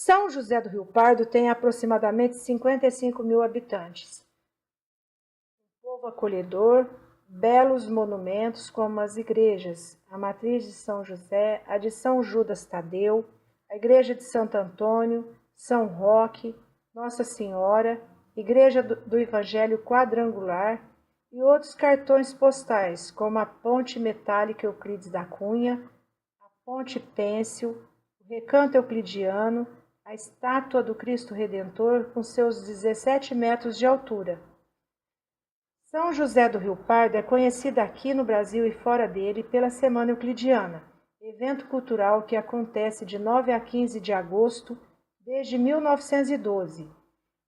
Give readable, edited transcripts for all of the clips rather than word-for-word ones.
São José do Rio Pardo tem aproximadamente 55 mil habitantes. Um povo acolhedor, belos monumentos como as igrejas, a Matriz de São José, a de São Judas Tadeu, a Igreja de Santo Antônio, São Roque, Nossa Senhora, Igreja do Evangelho Quadrangular e outros cartões postais, como a Ponte Metálica Euclides da Cunha, a Ponte Pêncil, o Recanto Euclidiano, a estátua do Cristo Redentor com seus 17 metros de altura. São José do Rio Pardo é conhecida aqui no Brasil e fora dele pela Semana Euclidiana, evento cultural que acontece de 9 a 15 de agosto desde 1912.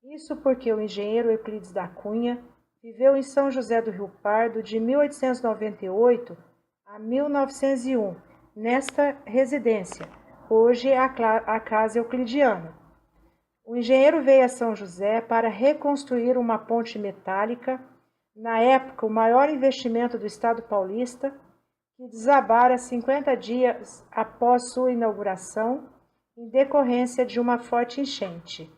Isso porque o engenheiro Euclides da Cunha viveu em São José do Rio Pardo de 1898 a 1901, nesta residência. Hoje é a Casa Euclidiana. O engenheiro veio a São José para reconstruir uma ponte metálica, na época o maior investimento do Estado paulista, que desabara 50 dias após sua inauguração, em decorrência de uma forte enchente.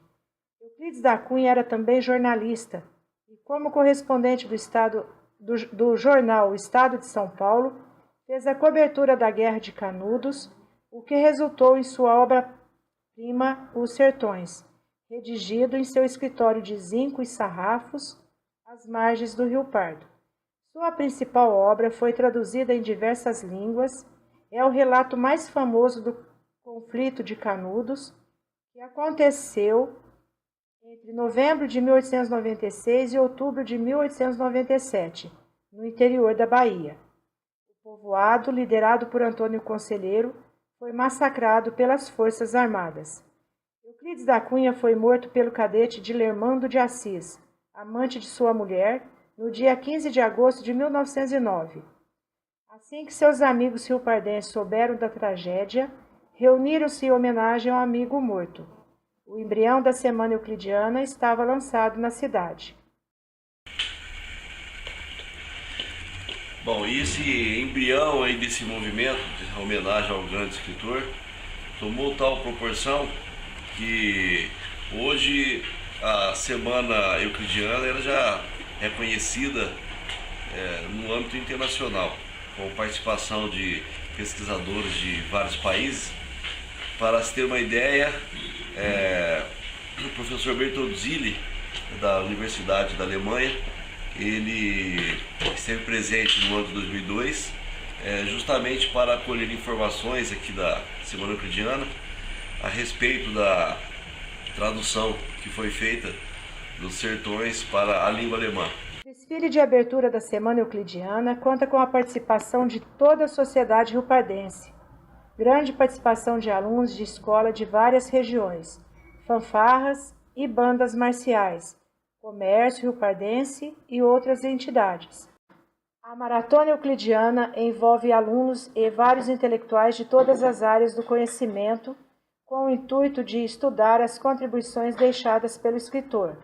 Euclides da Cunha era também jornalista, e como correspondente do jornal O Estado de São Paulo, fez a cobertura da Guerra de Canudos, o que resultou em sua obra-prima Os Sertões, redigido em seu escritório de zinco e sarrafos, às margens do Rio Pardo. Sua principal obra foi traduzida em diversas línguas, é o relato mais famoso do conflito de Canudos, que aconteceu entre novembro de 1896 e outubro de 1897, no interior da Bahia. O povoado, liderado por Antônio Conselheiro, foi massacrado pelas Forças Armadas. Euclides da Cunha foi morto pelo cadete Dilermando de Assis, amante de sua mulher, no dia 15 de agosto de 1909. Assim que seus amigos riopardenses souberam da tragédia, reuniram-se em homenagem ao amigo morto. O embrião da Semana Euclidiana estava lançado na cidade. Bom, e esse embrião aí desse movimento de homenagem ao grande escritor tomou tal proporção que hoje a Semana Euclidiana ela já é conhecida no âmbito internacional, com participação de pesquisadores de vários países. Para se ter uma ideia, o professor Bertoldini, da Universidade da Alemanha, ele esteve presente no ano de 2002, justamente para colher informações aqui da Semana Euclidiana a respeito da tradução que foi feita dos sertões para a língua alemã. O desfile de abertura da Semana Euclidiana conta com a participação de toda a sociedade riopardense. Grande participação de alunos de escola de várias regiões, fanfarras e bandas marciais, comércio riopardense e outras entidades. A Maratona Euclidiana envolve alunos e vários intelectuais de todas as áreas do conhecimento, com o intuito de estudar as contribuições deixadas pelo escritor.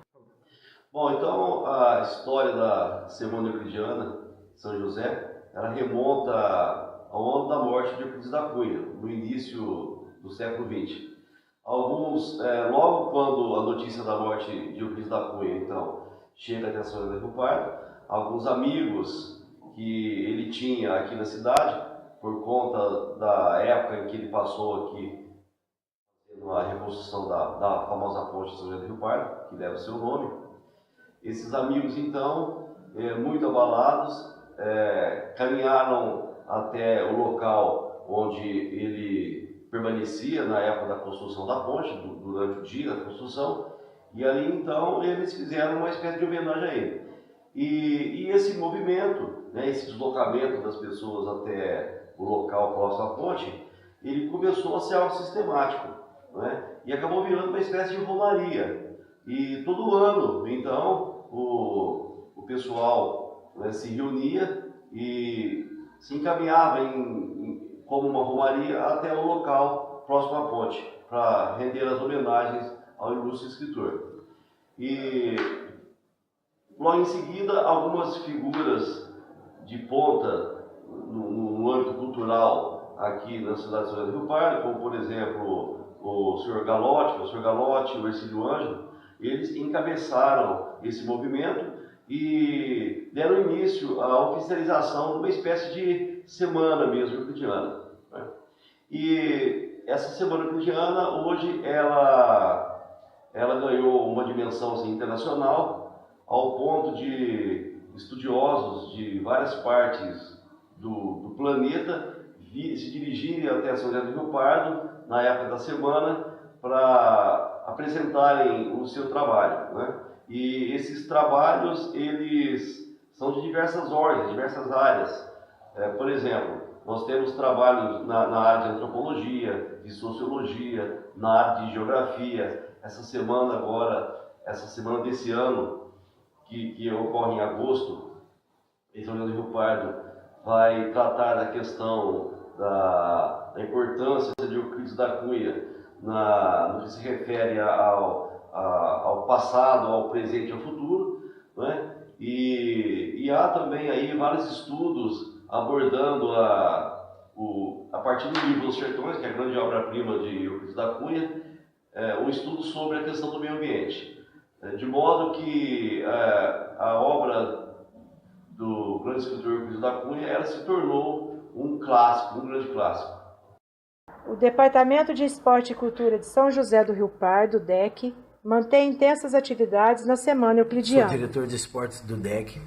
Bom, então a história da Semana Euclidiana, São José, ela remonta ao ano da morte de Euclides da Cunha, no início do século XX. Logo quando a notícia da morte de Euclides da Cunha, então, chega até São José do Rio Pardo, alguns amigos que ele tinha aqui na cidade, por conta da época em que ele passou aqui, a reconstrução da famosa ponte de São José do Rio Pardo, que leva o seu nome. Esses amigos, então, muito abalados, caminharam até o local onde ele permanecia na época da construção da ponte, durante o dia da construção, e ali, então, eles fizeram uma espécie de homenagem a ele. E esse movimento, esse deslocamento das pessoas até o local próximo à ponte, ele começou a ser algo sistemático, e acabou virando uma espécie de romaria. E todo ano, então, o pessoal se reunia e se encaminhava como uma romaria até o local próximo à ponte, para render as homenagens ao ilustre escritor. E logo em seguida, algumas figuras de ponta no âmbito cultural aqui na cidade de São José do Rio Pardo, como por exemplo o Sr. Galotti, o Sr. Galotti, o Ercílio Ângelo, eles encabeçaram esse movimento e deram início à oficialização de uma espécie de semana mesmo euclidiana, né? E essa semana euclidiana, hoje, ela ganhou uma dimensão assim, internacional, ao ponto de estudiosos de várias partes do planeta se dirigirem até São José do Rio Pardo, na época da semana, para apresentarem o seu trabalho, né? E esses trabalhos, eles são de diversas ordens, diversas áreas. Por exemplo, nós temos trabalhos na área de antropologia, de sociologia, na área de geografia. Essa semana desse ano, que ocorre em agosto, em São José do Rio Pardo, vai tratar da questão da importância de Euclides da Cunha no que se refere ao passado, ao presente e ao futuro, né? E há também aí vários estudos abordando a partir do livro Os Sertões, que é a grande obra-prima de Euclides da Cunha, um estudo sobre a questão do meio ambiente, de modo que a obra do grande escritor Euclides da Cunha, ela se tornou um clássico, um grande clássico. O Departamento de Esporte e Cultura de São José do Rio Pardo, DEC, mantém intensas atividades na Semana Euclidiana. Sou diretor de esportes do DEC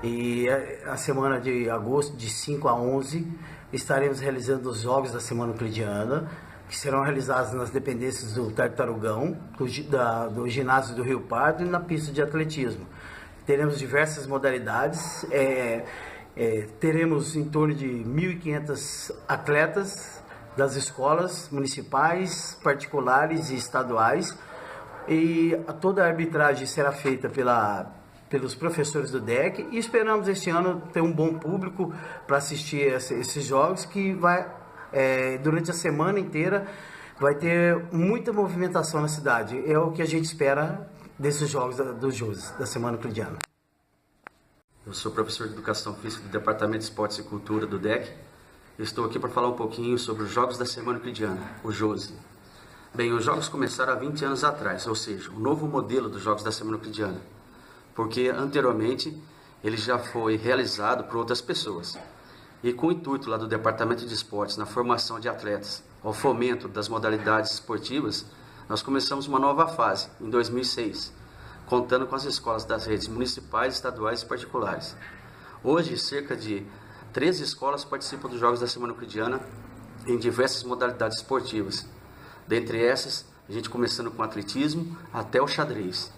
e a semana de agosto, de 5 a 11, estaremos realizando os Jogos da Semana Euclidiana, que serão realizados nas dependências do Tartarugão, do ginásio do Rio Pardo e na pista de atletismo. Teremos diversas modalidades, teremos em torno de 1.500 atletas das escolas municipais, particulares e estaduais, e toda a arbitragem será feita pelos professores do DEC, e esperamos este ano ter um bom público para assistir esses jogos, que durante a semana inteira vai ter muita movimentação na cidade. É o que a gente espera desses jogos dos JOSES, da Semana Euclidiana. Eu sou professor de Educação Física do Departamento de Esportes e Cultura do DEC. Eu estou aqui para falar um pouquinho sobre os Jogos da Semana Euclidiana, o JOSE. Bem, os Jogos começaram há 20 anos atrás, ou seja, o novo modelo dos Jogos da Semana Euclidiana, porque anteriormente ele já foi realizado por outras pessoas. E com o intuito lá do Departamento de Esportes, na formação de atletas, ao fomento das modalidades esportivas, nós começamos uma nova fase, em 2006, contando com as escolas das redes municipais, estaduais e particulares. Hoje, cerca de 13 escolas participam dos Jogos da Semana Euclidiana em diversas modalidades esportivas. Dentre essas, a gente começando com atletismo até o xadrez.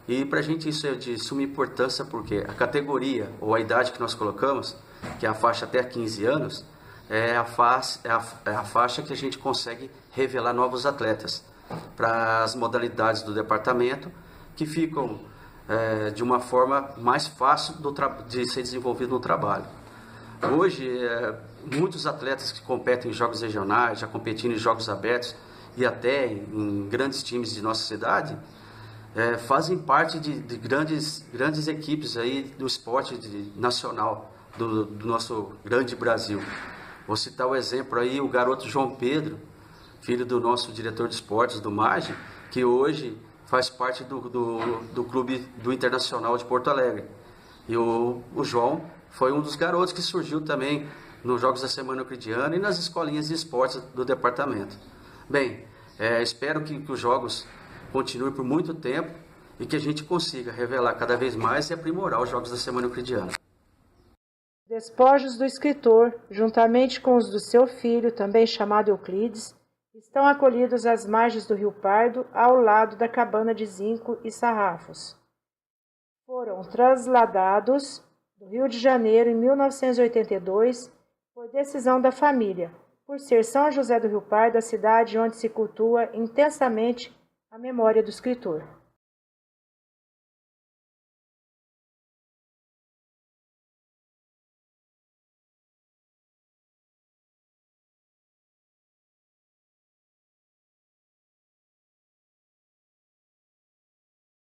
E para a gente isso é de suma importância, porque a categoria ou a idade que nós colocamos, que é a faixa até 15 anos, é a faixa que a gente consegue revelar novos atletas para as modalidades do departamento, que ficam de uma forma mais fácil de ser desenvolvido no trabalho. Hoje, muitos atletas que competem em jogos regionais, já competindo em jogos abertos e até em grandes times de nossa cidade, fazem parte de grandes equipes aí do esporte nacional do nosso grande Brasil. Vou citar o exemplo aí, o garoto João Pedro, filho do nosso diretor de esportes, do MAGE, que hoje faz parte do clube do Internacional de Porto Alegre. E o João foi um dos garotos que surgiu também nos Jogos da Semana Euclidiana e nas escolinhas de esportes do departamento. Bem, espero que os Jogos continuem por muito tempo e que a gente consiga revelar cada vez mais e aprimorar os Jogos da Semana Euclidiana. Despojos do escritor, juntamente com os do seu filho, também chamado Euclides, estão acolhidos às margens do Rio Pardo, ao lado da cabana de zinco e sarrafos. Foram trasladados do Rio de Janeiro em 1982 por decisão da família, por ser São José do Rio Pardo a cidade onde se cultua intensamente a memória do escritor.